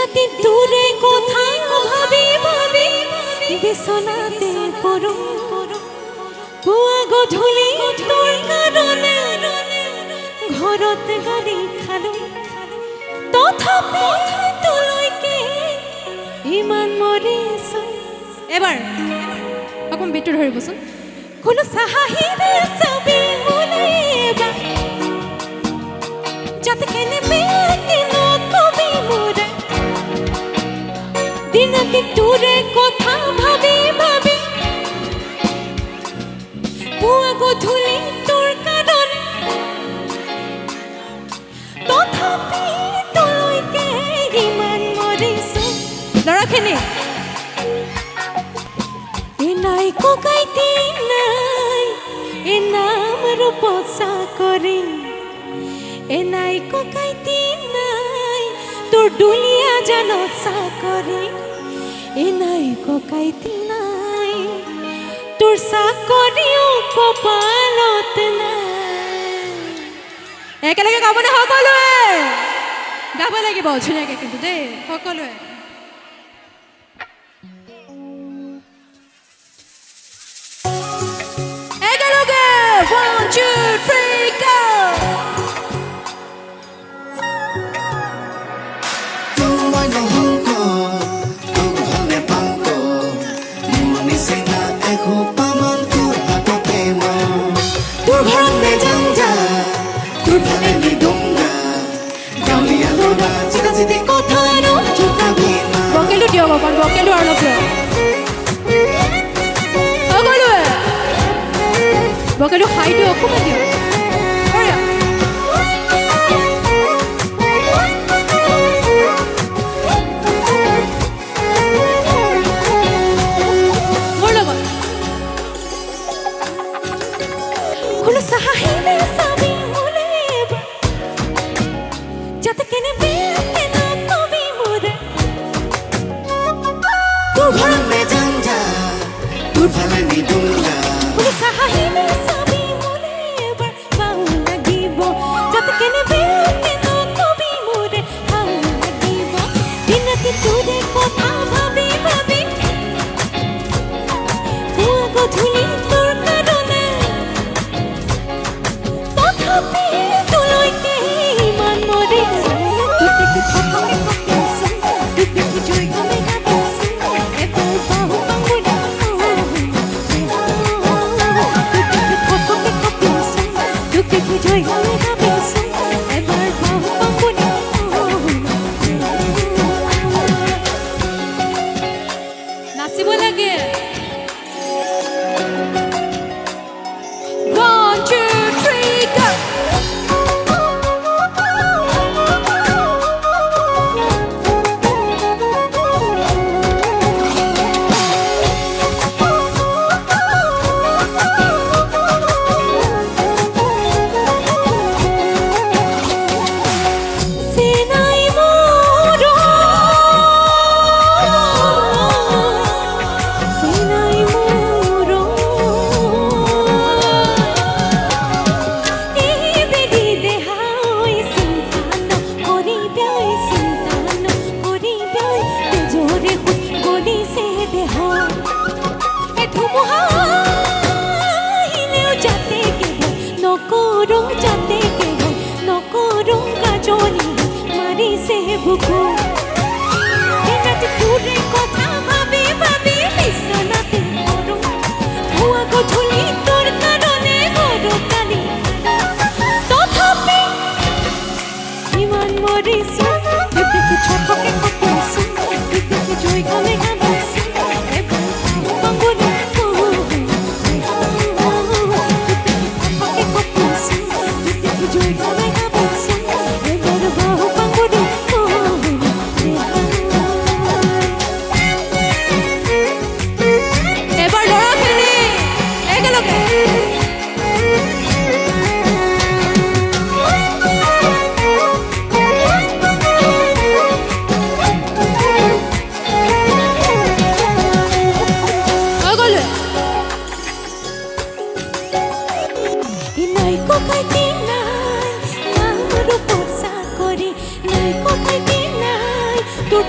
রাতে দূরে কোথায় ভাবি ভাবি বিছনাতে পড়ো পুয়া গধূলি তোর কারণে ঘৰত গালি খালো তথাপি তোলৈকে ইমান মৰিছো এবাৰ অকণ বিটু ধৰিবচোন কোনো চাহাহিৰে চাবি মোলেবা যাতে কেনে বেয়াকে নকবি মোৰে দিনতে তোৰে কথা ভাবি ভাবি পুৱা গধূলি তোৰ কাৰণ তথাপি তোলৈকে ইমান মৰিছো ল'ৰাখিনি নাই ককাইতি নাই এ নাম রূপসা করে এ নাই ককাইতি নাই তোর ডুলিয়া জানসা করে এ নাই ককাইতি নাই তোর চাকরিও কপালত নাই একেলগে গাবনে সকলোৱে গাব লাগিব ধুনীয়াকৈ কিন্তু দেই সকলোৱে একেলগে 1 2 3 go বকেলো দিয়ক অকণ বকেলো আৰু অলপ সকলোৱে বকেলো খাই দিয়ক অকণমান দিয়ক মোৰ লগত কোনো চাহাহিৰে চাবি মোলেবা যাতে কেনে বেয়াকে নকবি মোৰে তোৰ ঘৰত নেযাম যা তোৰ ফালে নিদুম যা কোনো চাহাহিৰে চাবি মোলেবা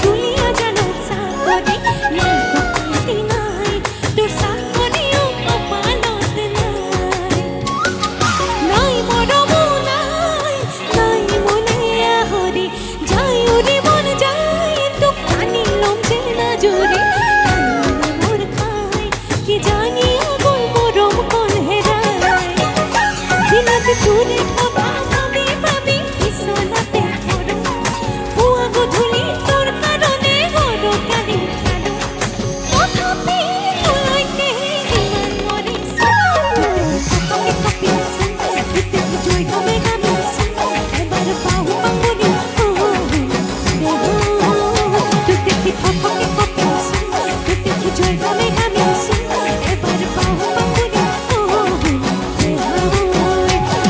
তুলিয়া জানো চাকরি নাই কপালতে নাই তোর চাকরিও কপালত নাই নাই মৰম নাই নাই মনে আহৰি যাই উৰি মন যায় তোক আনি লম যে নাজৰি মোৰ খাই কি জানি আগৰ মৰম কল হেৰাই দিনত তোৰে খাবা ভাবি ভাবি বিচনাতে পৰো পুৱা গধূলি তোৰ কাৰণে হৰকালি খালো তথাপি তোলৈকে ইমান মৰিছো কপি কপিছো গোটেই জয় গমে গামিছো এবাৰ পাহু পাহৰি তোক দেখি থপকে কপিছো গোটেই জয় গমে গামিছো এবাৰ পাহু পাহৰি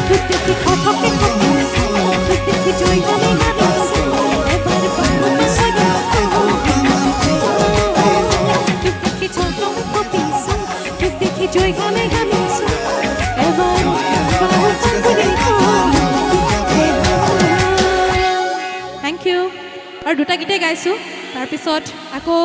তোক দেখি থপকে কপিছো গোটেই জয় গমে গামিছো এবাৰ পাহু জয় গানে গামিছো এবাৰ থেংক ইউ আৰু দুটা গীতেই গাইছোঁ তাৰপিছত আকৌ